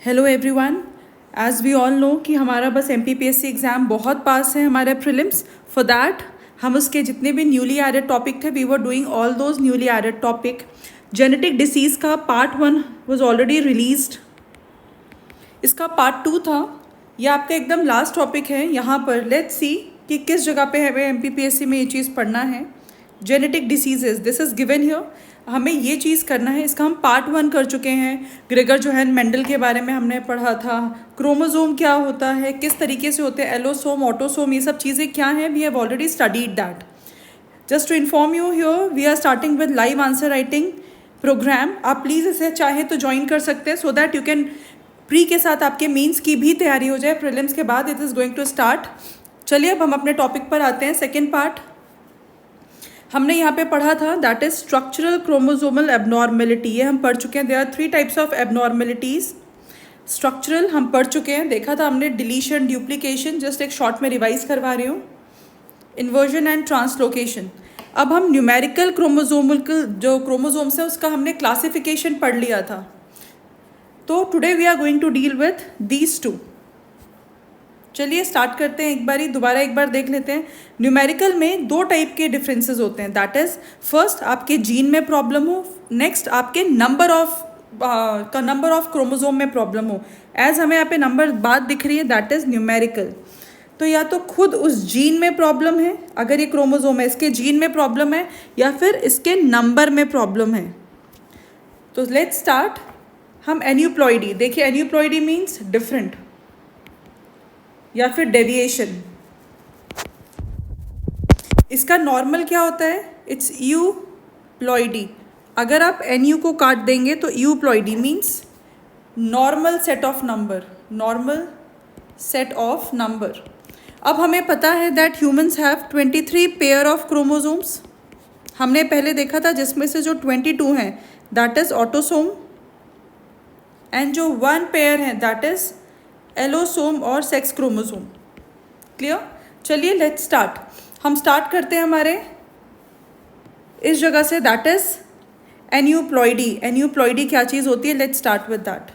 Hello everyone. As we all know कि हमारा बस एमपीपीएससी एग्ज़ाम बहुत पास है हमारे प्रीलिम्स। फॉर दैट हम उसके जितने भी न्यूली एडेड टॉपिक थे we were doing all those newly added topic. Genetic disease का पार्ट 1 वाज ऑलरेडी रिलीज्ड। इसका पार्ट 2 था। यह आपका एकदम लास्ट टॉपिक है। यहाँ पर लेट्स सी कि किस जगह पे हमें एमपीपीएससी में ये चीज़ पढ़ना है। Genetic diseases this is given here. हमें ये चीज़ करना है। इसका हम पार्ट 1 कर चुके हैं। ग्रेगर जोहान मेंडल के बारे में हमने पढ़ा था। क्रोमोसोम क्या होता है, किस तरीके से होते हैं, एलोसोम, ऑटोसोम, ये सब चीज़ें क्या हैं, we have already studied that. Just to inform you here we are starting with live answer writing program. आप प्लीज़ इसे चाहे तो ज्वाइन कर सकते हैं so that you can pre के साथ आपके मीन्स की भी तैयारी हो जाए। प्रीलिम्स के बाद it is going to start. चलिए अब हम अपने टॉपिक पर आते हैं। सेकेंड पार्ट हमने यहाँ पे पढ़ा था that is structural chromosomal abnormality. ये हम पढ़ चुके हैं। There are 3 types of abnormalities. Structural हम पढ़ चुके हैं, देखा था हमने। डिलीशन, ड्यूप्लीकेशन, जस्ट एक शॉर्ट में रिवाइज करवा रही हूँ। Inversion and translocation. अब हम न्यूमेरिकल क्रोमोसोमल जो क्रोमोसोम्स है उसका हमने क्लासिफिकेशन पढ़ लिया था। तो today we are going to deal with these 2। चलिए स्टार्ट करते हैं। दोबारा एक बार देख लेते हैं। न्यूमेरिकल में 2 टाइप के डिफरेंसेस होते हैं। दैट इज़ फर्स्ट आपके जीन में प्रॉब्लम हो, नेक्स्ट आपके नंबर ऑफ क्रोमोसोम में प्रॉब्लम हो। एज हमें यहाँ पे नंबर बात दिख रही है दैट इज़ न्यूमेरिकल। तो या तो खुद उस जीन में प्रॉब्लम है, अगर ये क्रोमोसोम है इसके जीन में प्रॉब्लम है, या फिर इसके नंबर में प्रॉब्लम है। तो लेट्स स्टार्ट। हम एन्यूप्लॉइडी देखिए। एन्यूप्लॉइडी मीन्स डिफरेंट या फिर डेविएशन। इसका नॉर्मल क्या होता है? It's euploidy. अगर आप एन को काट देंगे तो euploidy means normal set of number. Normal set of number. अब हमें पता है that humans have 23 pair of chromosomes. हमने पहले देखा था जिसमें से जो 22 हैं दैट इज ऑटोसोम, एंड जो 1 पेयर है दैट इज एलोसोम और सेक्स क्रोमोसोम। क्लियर? चलिए लेट्स स्टार्ट। हम स्टार्ट करते हैं हमारे इस जगह say that is aneuploidy. Aneuploidy क्या चीज़ होती है? Let's start with that.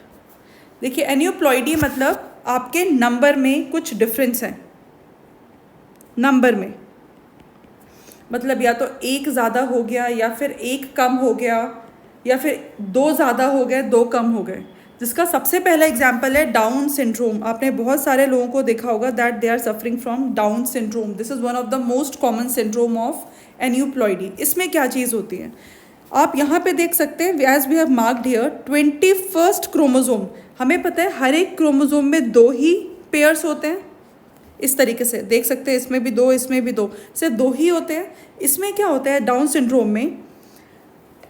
देखिए एन्यूप्लॉइडी मतलब आपके नंबर में कुछ डिफरेंस है। नंबर में मतलब या तो 1 ज़्यादा हो गया, या फिर 1 कम हो गया, या फिर 2 ज़्यादा हो गए, 2 कम हो गए। जिसका सबसे पहला एग्जाम्पल है डाउन सिंड्रोम। आपने बहुत सारे लोगों को देखा होगा that they are suffering from Down syndrome. This is one of the most common syndrome of aneuploidy. इसमें क्या चीज़ होती है आप यहाँ पे देख सकते हैं। As we have marked here 21st chromosome. हमें पता है हर एक क्रोमोसोम में 2 ही पेयर्स होते हैं। इस तरीके से देख सकते हैं, इसमें भी 2, इसमें भी 2, सिर्फ 2 ही होते हैं। इसमें क्या होता है डाउन सिंड्रोम में,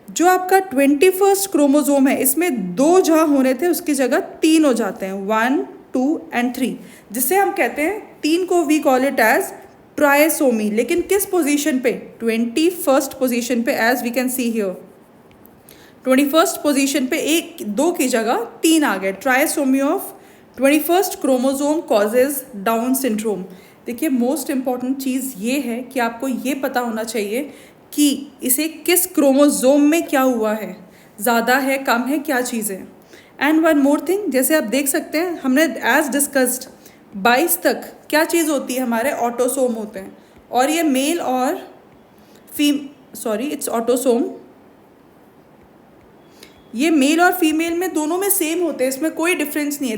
जो आपका 21st क्रोमोसोम है इसमें 2 जहाँ होने थे उसकी जगह 3 हो जाते हैं। 1, 2 एंड 3, जिससे हम कहते हैं 3 को we call it as trisomy. लेकिन किस पोजीशन पे? 21st पोजीशन पे। As we can see here 21st position पे 2 की जगह 3 आ गए। Trisomy of 21st chromosome causes Down syndrome. देखिए मोस्ट इंपॉर्टेंट चीज़ ये है कि आपको ये पता होना चाहिए कि इसे किस क्रोमोसोम में क्या हुआ है, ज़्यादा है, कम है, क्या चीज़ है। एंड वन मोर थिंग, जैसे आप देख सकते हैं हमने एज डिस्कस्ड 22 तक क्या चीज़ होती है, हमारे ऑटोसोम होते हैं। और ये मेल और इट्स ऑटोसोम। ये मेल और फीमेल में दोनों में सेम होते हैं, इसमें कोई डिफरेंस नहीं है।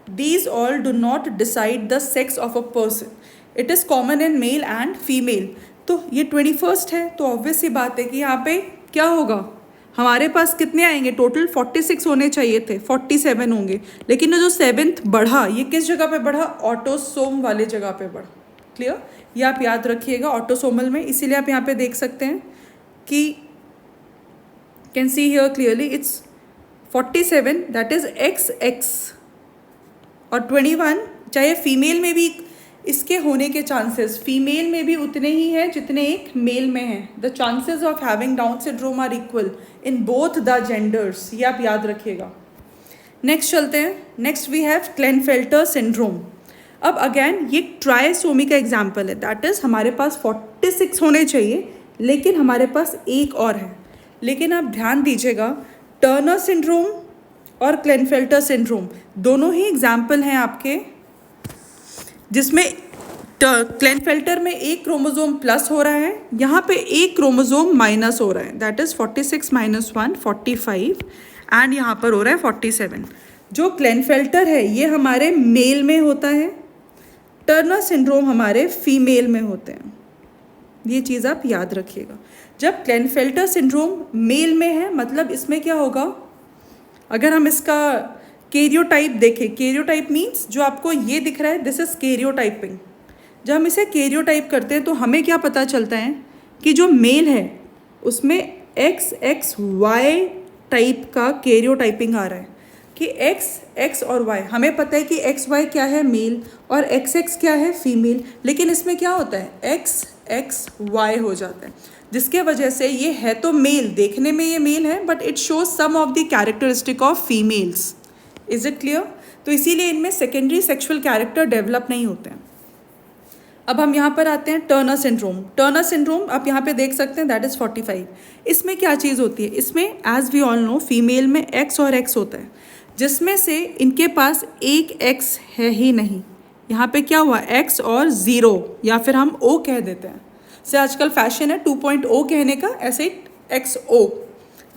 These all do not decide the sex of a person. It is common in male and female. तो ये 21st है तो ऑब्वियस सी बात है कि यहाँ पे क्या होगा, हमारे पास कितने आएंगे? टोटल 46 होने चाहिए थे, 47 होंगे। लेकिन जो 7th बढ़ा, ये किस जगह पे बढ़ा? ऑटोसोम वाले जगह पे बढ़ा। क्लियर? ये आप याद रखिएगा ऑटोसोमल में। इसीलिए आप यहाँ पे देख सकते हैं कि can see here clearly it's 47 that is XX, और 21 चाहे फीमेल में भी इसके होने के चांसेस फीमेल में भी उतने ही हैं जितने एक मेल में हैं। The chances of having Down syndrome are equal in both the genders. ये आप याद रखिएगा। नेक्स्ट चलते हैं। Next we have Klinefelter syndrome. अब अगेन ये ट्राइसोमी का एग्जाम्पल है। दैट इज़ हमारे पास 46 होने चाहिए लेकिन हमारे पास एक और है। लेकिन आप ध्यान दीजिएगा टर्नर सिंड्रोम और क्लेनफेल्टर सिंड्रोम दोनों ही एग्जाम्पल हैं आपके जिसमें क्लेनफेल्टर में एक क्रोमोजोम प्लस हो रहा है, यहाँ पे एक क्रोमोजोम माइनस हो रहा है, दैट इज़ 46 माइनस 1 45 एंड यहाँ पर हो रहा है 47। जो क्लेनफेल्टर है ये हमारे मेल में होता है, टर्नर सिंड्रोम हमारे फीमेल में होते हैं। ये चीज़ आप याद रखिएगा। जब क्लेनफेल्टर सिंड्रोम मेल में है मतलब इसमें क्या होगा, अगर हम इसका कैरियोटाइप देखें, कैरियोटाइप मीन्स जो आपको ये दिख रहा है दिस इज कैरियोटाइपिंग। जब हम इसे कैरियोटाइप करते हैं तो हमें क्या पता चलता है कि जो मेल है उसमें XXY टाइप का कैरियोटाइपिंग आ रहा है कि X और Y, हमें पता है कि XY क्या है मेल और XX क्या है फीमेल, लेकिन इसमें क्या होता है XXY हो जाता है, जिसके वजह से ये है तो मेल, देखने में ये मेल है but it shows some of the characteristic of females. Is it clear? तो इसीलिए इनमें सेकेंडरी सेक्सुअल कैरेक्टर डेवलप नहीं होते हैं। अब हम यहाँ पर आते हैं टर्नर सिंड्रोम। टर्नर सिंड्रोम आप यहाँ पे देख सकते हैं दैट इज़ 45। इसमें क्या चीज़ होती है, इसमें as we all know female में X और X होता है, जिसमें से इनके पास एक X है ही नहीं। यहाँ पे क्या हुआ X और 0 या फिर हम O कह देते हैं, से आजकल फैशन है 2.0 कहने का, ऐसे ही XO।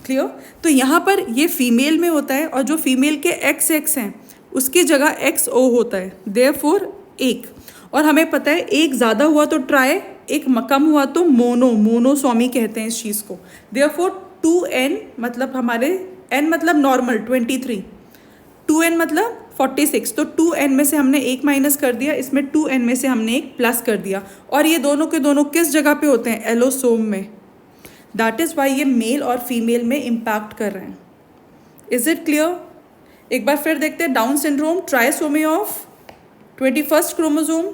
क्लियर? तो यहाँ पर ये फीमेल में होता है और जो फीमेल के XX हैं उसकी जगह XO होता है, देयरफॉर एक। और हमें पता है एक ज़्यादा हुआ तो ट्राई, एक कम हुआ तो मोनोसोमी कहते हैं इस चीज़ को। देयरफॉर 2N मतलब हमारे N मतलब नॉर्मल 23, 2N मतलब 46, तो 2N में से हमने एक माइनस कर दिया, इसमें 2N में से हमने एक प्लस कर दिया, और ये दोनों के दोनों किस जगह पे होते हैं, एलोसोम में। दैट इज़ वाई ये मेल और फीमेल में इम्पैक्ट कर रहे हैं। Is it clear? एक बार फिर देखते हैं Down syndrome, trisomy of 21st chromosome.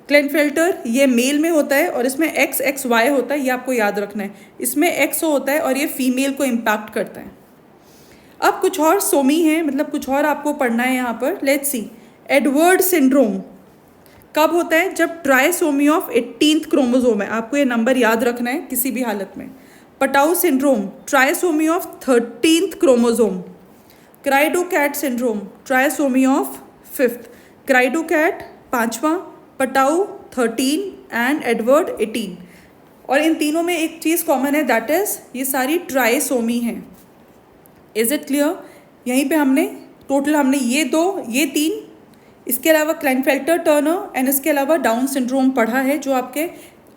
Klinefelter ये मेल में होता है और इसमें XXY होता है, ये आपको याद रखना है। इसमें XO होता है और ये फीमेल को इम्पैक्ट करता है। अब कुछ और सोमी है, मतलब कुछ और आपको पढ़ना है यहाँ पर। लेट्स सी, एडवर्ड सिंड्रोम कब होता है, जब ट्राइसोमी ऑफ 18th क्रोमोसोम है, आपको ये नंबर याद रखना है किसी भी हालत में। Patau syndrome trisomy of 13th chromosome. Cri du chat syndrome trisomy of 5th। Cri du chat 5वां, पटाउ 13 एंड एडवर्ड 18। और इन तीनों में एक चीज़ कॉमन है, दैट इज़ ये सारी ट्राइसोमी हैं। Is it clear? यहीं पे हमने टोटल हमने ये 2 ये 3, इसके अलावा क्लेनफेल्टर टर्नर एंड इसके अलावा डाउन सिंड्रोम पढ़ा है, जो आपके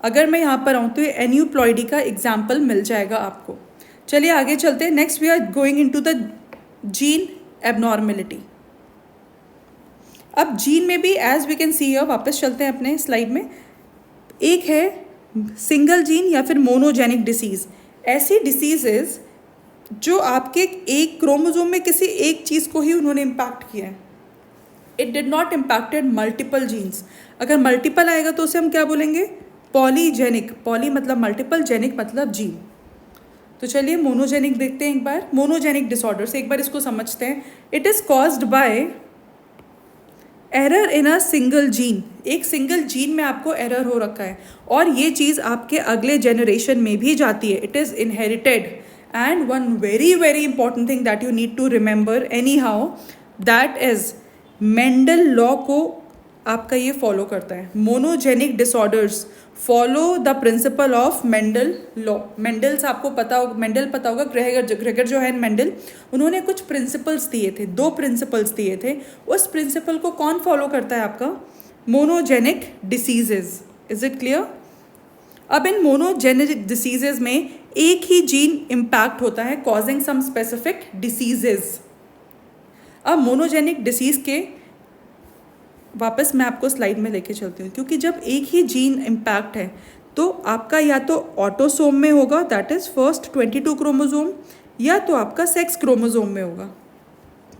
अगर मैं यहाँ पर आऊँ तो ये एन्यूप्लॉइडी का एग्जाम्पल मिल जाएगा आपको। चलिए आगे चलते हैं। Next we are going into the gene abnormality. अब जीन में भी as we can see here, वापस चलते हैं अपने स्लाइड में, एक है सिंगल जीन या फिर मोनोजेनिक डिसीज़। ऐसी डिसीजेज जो आपके एक क्रोमोसोम में किसी एक चीज़ को ही उन्होंने इम्पैक्ट किया है, it did not impacted multiple genes. अगर मल्टीपल आएगा तो उसे हम क्या बोलेंगे, पॉलीजेनिक। पॉली मतलब मल्टीपल, जेनिक मतलब जीन। तो चलिए मोनोजेनिक देखते हैं एक बार। मोनोजेनिक डिसऑर्डर से एक बार इसको समझते हैं। It is caused by error in a single gene. एक सिंगल जीन में आपको एरर हो रखा है और ये चीज़ आपके अगले जनरेशन में भी जाती है। It is inherited. And one very very important thing that you need to remember anyhow, that is Mendel law को आपका ये फॉलो करता है। Monogenic disorders follow the principle of Mendel law. Mendel's आपको पता होगा, मेंडल पता होगा, ग्रेगर जो है मेंडल, उन्होंने कुछ प्रिंसिपल्स दिए थे, 2 प्रिंसिपल्स दिए थे। उस प्रिंसिपल को कौन फॉलो करता है, आपका monogenic diseases. Is it clear? अब इन मोनोजेनिक डिसीजेज में एक ही जीन इम्पैक्ट होता है, कॉजिंग सम स्पेसिफिक डिसीजेज। अब मोनोजेनिक डिसीज़ के वापस मैं आपको स्लाइड में लेके चलती हूँ, क्योंकि जब एक ही जीन इम्पैक्ट है तो आपका या तो ऑटोसोम में होगा, दैट इज़ फर्स्ट 22 क्रोमोसोम, या तो आपका सेक्स क्रोमोसोम में होगा।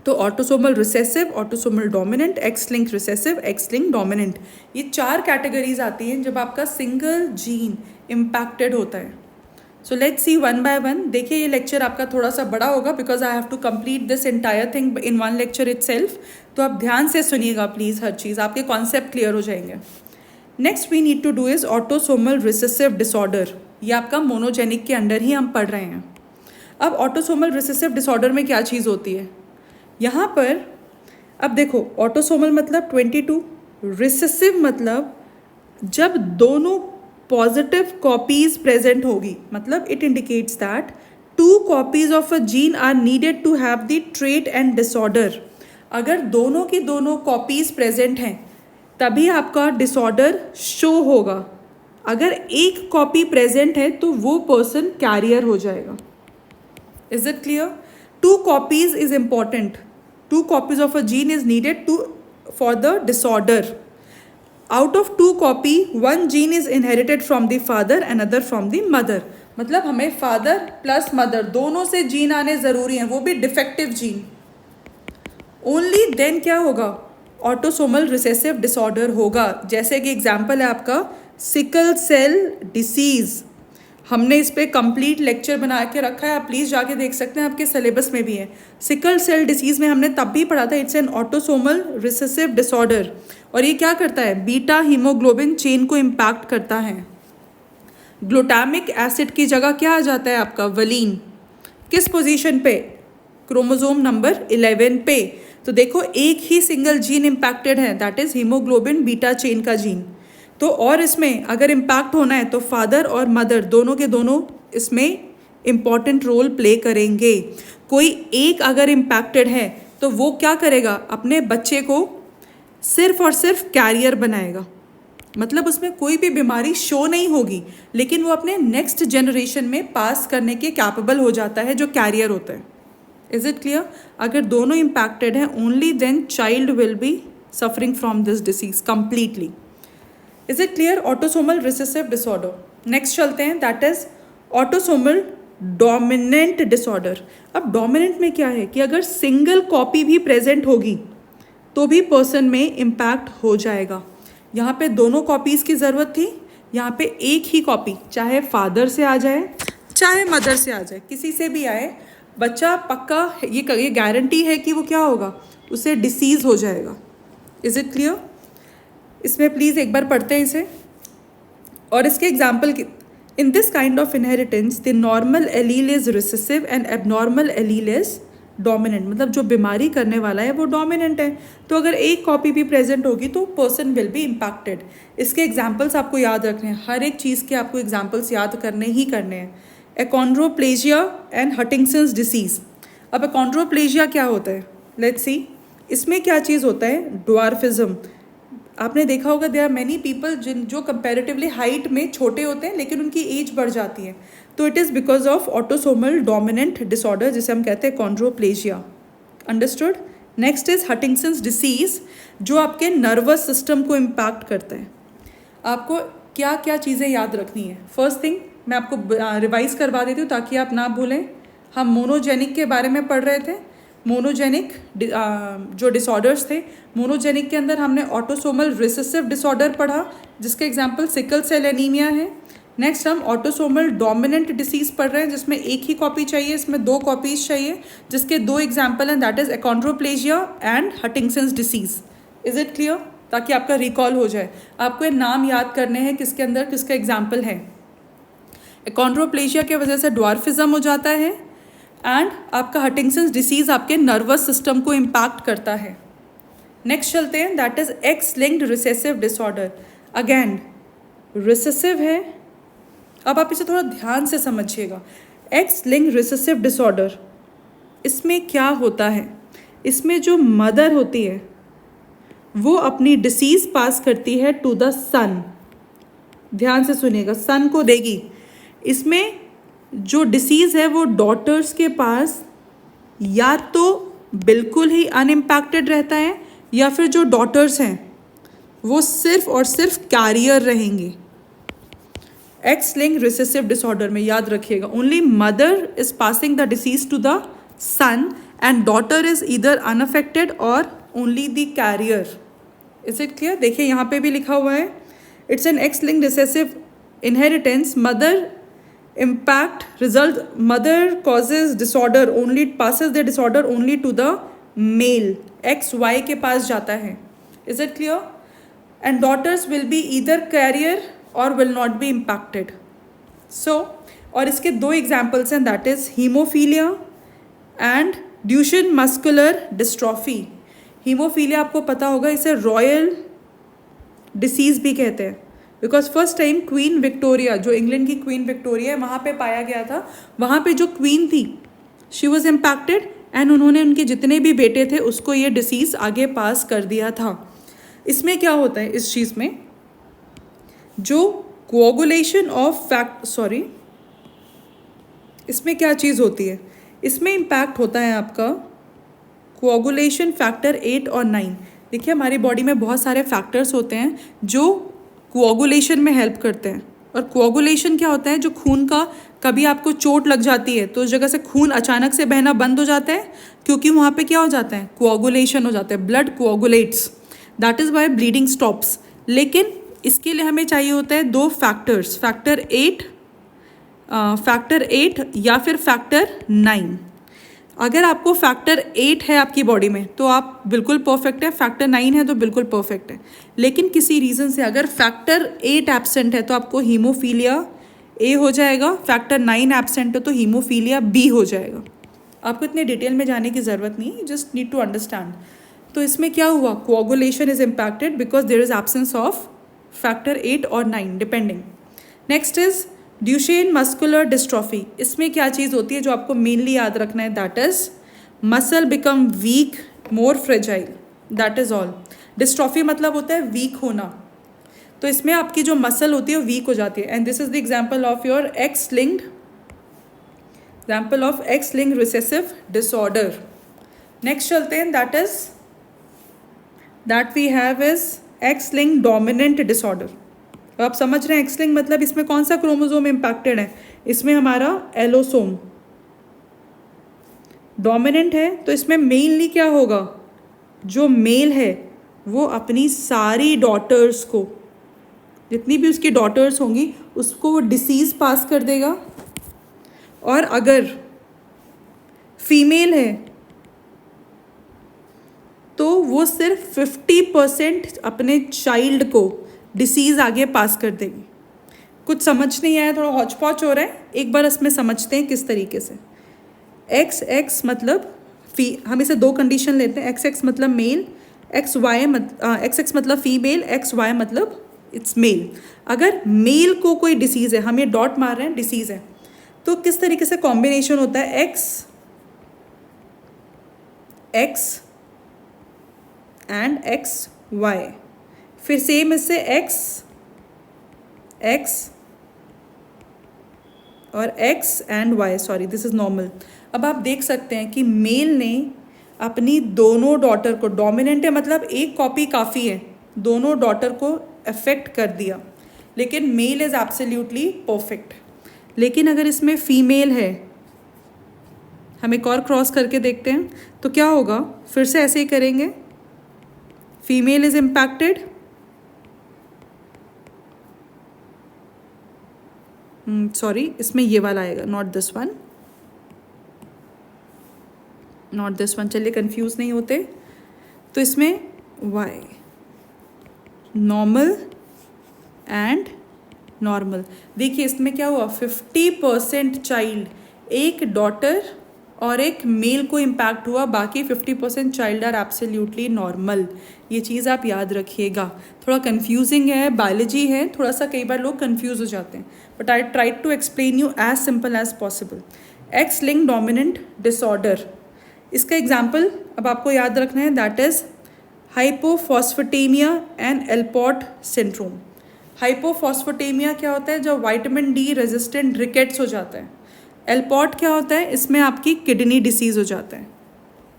तो autosomal recessive, autosomal dominant, x link recessive, x link dominant, ये 4 कैटेगरीज आती हैं जब आपका सिंगल जीन इम्पैक्टेड होता है। So let's see one by one. देखिए ये लेक्चर आपका थोड़ा सा बड़ा होगा because I have to complete this entire thing in one lecture itself. तो आप ध्यान से सुनिएगा प्लीज़, हर चीज़ आपके कॉन्सेप्ट क्लियर हो जाएंगे। Next we need to do is autosomal recessive disorder. ये आपका मोनोजेनिक के अंडर ही हम पढ़ रहे हैं। अब ऑटोसोमल रिसेसिव डिसऑर्डर में क्या चीज़ होती है, यहाँ पर अब देखो, ऑटोसोमल मतलब 22, रिसेसिव मतलब जब दोनों पॉजिटिव कॉपीज प्रेजेंट होगी, मतलब it indicates that 2 copies of a gene are needed to have the trait and disorder. अगर दोनों की दोनों कॉपीज प्रेजेंट हैं तभी आपका डिसऑर्डर शो होगा। अगर एक कॉपी प्रेजेंट है तो वो पर्सन कैरियर हो जाएगा। Is it clear? 2 copies is important, 2 copies of a gene is needed to for the disorder. Out of 2 copy 1 gene is inherited from the father and other from the mother. मतलब हमें father plus mother दोनों से gene आने ज़रूरी हैं, वो भी defective gene. Only then क्या होगा? ऑटोसोमल रिसेसिव डिसऑर्डर होगा। जैसे कि एग्जाम्पल है आपका सिकल सेल डिसीज़। हमने इस पर कंप्लीट लेक्चर बना के रखा है, आप प्लीज़ जाके देख सकते हैं, आपके सिलेबस में भी है। सिकल सेल डिसीज़ में हमने तब भी पढ़ा था, it's an autosomal recessive disorder. और ये क्या करता है? बीटा हीमोग्लोबिन चेन को इम्पैक्ट करता है। ग्लूटामिक एसिड की जगह क्या आ जाता है आपका? वलीन। किस पोजीशन पे? क्रोमोसोम नंबर 11 पे। तो देखो एक ही सिंगल जीन इम्पैक्टेड है, that is haemoglobin beta chain का जीन। तो और इसमें अगर इम्पैक्ट होना है तो फादर और मदर दोनों के दोनों इसमें इम्पॉर्टेंट रोल प्ले करेंगे। कोई एक अगर इम्पैक्टेड है तो वो क्या करेगा? अपने बच्चे को सिर्फ और सिर्फ कैरियर बनाएगा। मतलब उसमें कोई भी बीमारी शो नहीं होगी, लेकिन वो अपने नेक्स्ट जनरेशन में पास करने के कैपेबल हो जाता है, जो कैरियर होता है। Is it clear? अगर दोनों इम्पैक्टेड हैं only then child will be suffering from this disease completely. Is it clear? Autosomal recessive disorder. Next चलते हैं, that is autosomal dominant disorder. अब डोमिनेंट में क्या है कि अगर सिंगल कॉपी भी प्रेजेंट होगी तो भी पर्सन में इम्पैक्ट हो जाएगा। यहाँ पे दोनों कॉपीज़ की ज़रूरत थी, यहाँ पे एक ही कॉपी, चाहे फादर से आ जाए चाहे मदर से आ जाए, किसी से भी आए, बच्चा पक्का ये गारंटी है कि वो क्या होगा? उसे डिसीज़ हो जाएगा। Is it clear? इसमें प्लीज़ एक बार पढ़ते हैं इसे। और इसके example, in this kind of inheritance the normal allele is recessive and abnormal allele is dominant. मतलब जो बीमारी करने वाला है वो डोमिनेंट है, तो अगर एक कॉपी भी प्रेजेंट होगी तो पर्सन विल बी इम्पैक्टेड। इसके एग्जाम्पल्स आपको याद रखने हैं, हर एक चीज़ के आपको एग्जाम्पल्स याद करने ही करने हैं। एकॉन्ड्रोप्लेजिया एंड हटिंगसन्स डिसीज़। अब एकॉन्ड्रोप्लेजिया क्या होता है? Let's see. इसमें क्या चीज़ होता है? ड्वार्फिज्म। आपने देखा होगा देयर आर मैनी पीपल जो कंपैरेटिवली हाइट में छोटे होते हैं लेकिन उनकी एज बढ़ जाती है, तो it is because of autosomal dominant disorder, जिसे हम कहते हैं कॉन्ड्रोप्लेजिया। अंडरस्टूड? नेक्स्ट इज हटिंगसन्स डिसीज़, जो आपके नर्वस सिस्टम को इम्पैक्ट करता है। आपको क्या क्या चीज़ें याद रखनी है? फर्स्ट थिंग मैं आपको रिवाइज करवा देती हूँ ताकि आप ना भूलें। हम मोनोजेनिक के बारे में पढ़ रहे थे। मोनोजेनिक जो डिसऑर्डर्स थे, मोनोजेनिक के अंदर हमने ऑटोसोमल रिसेसिव डिसऑर्डर पढ़ा, जिसके एग्जांपल सिकल सेल एनीमिया है। नेक्स्ट हम ऑटोसोमल डोमिनेंट डिसीज़ पढ़ रहे हैं, जिसमें एक ही कॉपी चाहिए, इसमें 2 कॉपीज़ चाहिए, जिसके 2 एग्जाम्पल हैं, that is achondroplasia and Huntington's disease. Is it clear? ताकि आपका रिकॉल हो जाए। आपको ये नाम याद करने हैं किसके अंदर किसका एग्जाम्पल है। एकॉन्ड्रोप्लेजिया की वजह से ड्वार्फिज्म हो जाता है एंड आपका हटिंगसन्स डिसीज़ आपके नर्वस सिस्टम को इम्पैक्ट करता है। नेक्स्ट चलते हैं, that is x linked recessive disorder. Again recessive है, अब आप इसे थोड़ा ध्यान से समझिएगा। एक्स लिंक्ड रिसेसिव डिसऑर्डर, इसमें क्या होता है? इसमें जो मदर होती है वो अपनी डिसीज़ पास करती है टू द सन। ध्यान से सुनिएगा, सन को देगी। इसमें जो डिसीज़ है वो डॉटर्स के पास या तो बिल्कुल ही अनइम्पैक्टेड रहता है, या फिर जो डॉटर्स हैं वो सिर्फ और सिर्फ कैरियर रहेंगे। एक्स लिंक्ड रिसेसिव डिसऑर्डर में याद रखिएगा, only mother is passing the disease to the son and daughter is either unaffected और only the carrier. Is it clear? देखिए यहाँ पे भी लिखा हुआ है, it's an X linked recessive inheritance, mother impact result, mother causes disorder only, passes the disorder only to the male, XY के पास जाता है। Is it clear? And daughters will be either carrier or will not be impacted. So और इसके 2 examples हैं, that is hemophilia and Duchenne muscular dystrophy, hemophilia आपको पता होगा, इसे रॉयल डिसीज़ भी कहते हैं, because first time Queen Victoria, जो इंग्लैंड की क्वीन विक्टोरिया है, वहाँ पे पाया गया था। वहाँ पे जो क्वीन थी शी वॉज इम्पैक्टेड एंड उन्होंने उनके जितने भी बेटे थे उसको ये डिसीज़ आगे पास कर दिया था। इसमें क्या होता है इस चीज़ में, जो कोआगुलेशन ऑफ इसमें क्या चीज़ होती है, इसमें इम्पैक्ट होता है आपका कोआगुलेशन फैक्टर 8 और 9। देखिए हमारी बॉडी में बहुत सारे फैक्टर्स होते हैं जो कोआगुलेशन में हेल्प करते हैं। और कोआगुलेशन क्या होता है, जो खून का, कभी आपको चोट लग जाती है तो उस जगह से खून अचानक से बहना बंद हो जाता है, क्योंकि वहाँ पे क्या हो जाता है, कोआगुलेशन हो जाता है, blood coagulates, that is why bleeding stops. लेकिन इसके लिए हमें चाहिए होता है दो फैक्टर्स, फैक्टर 8 या फिर फैक्टर 9। अगर आपको फैक्टर 8 है आपकी बॉडी में तो आप बिल्कुल परफेक्ट है, फैक्टर 9 है तो बिल्कुल परफेक्ट है। लेकिन किसी रीज़न से अगर फैक्टर 8 एब्सेंट है तो आपको हीमोफीलिया ए हो जाएगा, फैक्टर 9 एब्सेंट है तो हीमोफीलिया बी हो जाएगा। आपको इतने डिटेल में जाने की ज़रूरत नहीं है, जस्ट नीड टू अंडरस्टैंड। तो इसमें क्या हुआ, coagulation is impacted because there is absence of factor 8 और 9 depending. Next is Duchenne muscular dystrophy. इसमें क्या चीज़ होती है जो आपको मेनली याद रखना है, that is muscle become weak, more fragile, that is all. Dystrophy मतलब होता है वीक होना, तो इसमें आपकी जो मसल होती है वो वीक हो जाती है। And this is the example of your X linked recessive disorder. Next चलते हैं, that we have is X linked dominant disorder. अब आप समझ रहे हैं एक्स लिंक मतलब इसमें कौन सा क्रोमोसोम इम्पैक्टेड है, इसमें हमारा एलोसोम डोमिनेंट है। तो इसमें मेनली क्या होगा, जो मेल है वो अपनी सारी डॉटर्स को, जितनी भी उसकी डॉटर्स होंगी उसको वो डिसीज़ पास कर देगा। और अगर फीमेल है तो वो सिर्फ 50% अपने चाइल्ड को डिसीज़ आगे पास कर देगी। कुछ समझ नहीं आया, थोड़ा हौच पौच हो रहा है, एक बार इसमें समझते हैं किस तरीके से। एक्स मतलब हम इसे दो कंडीशन लेते हैं, एक्स मतलब मेल, एक्स मतलब फीमेल, एक्स वाई मतलब इट्स मेल। अगर मेल को कोई डिसीज़ है, हम ये डॉट मार रहे हैं डिसीज़ है, तो किस तरीके से कॉम्बिनेशन होता है, एक्स एंड एक्स वाई, फिर सेम इससे एक्स और X and Y, sorry this is normal. अब आप देख सकते हैं कि मेल ने अपनी दोनों डॉटर को, डोमिनेंट है मतलब एक कॉपी काफ़ी है, दोनों डॉटर को अफेक्ट कर दिया, लेकिन मेल इज़ एब्सोल्युटली परफेक्ट। लेकिन अगर इसमें फीमेल है, हम एक और क्रॉस करके देखते हैं तो क्या होगा, फिर से ऐसे ही करेंगे, फीमेल इज़ इम्पैक्टेड, सॉरी इसमें ये वाला आएगा, नॉट दिस वन, चलिए कंफ्यूज नहीं होते। तो इसमें वाई नॉर्मल एंड नॉर्मल, देखिए इसमें क्या हुआ, 50% चाइल्ड, एक डॉटर और एक मेल को इम्पैक्ट हुआ, बाकी 50% चाइल्ड आर एब्सोल्युटली नॉर्मल। ये चीज़ आप याद रखिएगा, थोड़ा कंफ्यूजिंग है, बायोलॉजी है, थोड़ा सा कई बार लोग कंफ्यूज हो जाते हैं, but I try to explain you as simple as possible. X linked dominant disorder, इसका एग्जाम्पल अब आपको याद रखना है, that is hypophosphatemia and Alport syndrome. Hypophosphatemia क्या होता है, जब विटामिन डी रेजिस्टेंट रिकेट्स हो जाता है। एल्पॉट क्या होता है, इसमें आपकी किडनी डिसीज़ हो जाता है।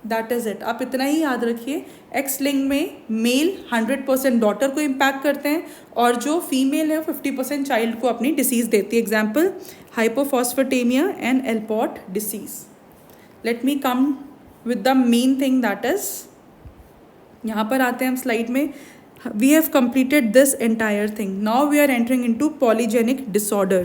दैट इज़ इट, आप इतना ही याद रखिए। एक्स लिंक में मेल 100% डॉटर को इम्पैक्ट करते हैं और जो फीमेल है 50% चाइल्ड को अपनी डिसीज़ देती है। Example hypophosphatemia and Alport disease. Let me come with the main thing, that is, यहाँ पर आते हैं हम स्लाइड में। We have completed this entire thing. Now we are entering into polygenic disorder.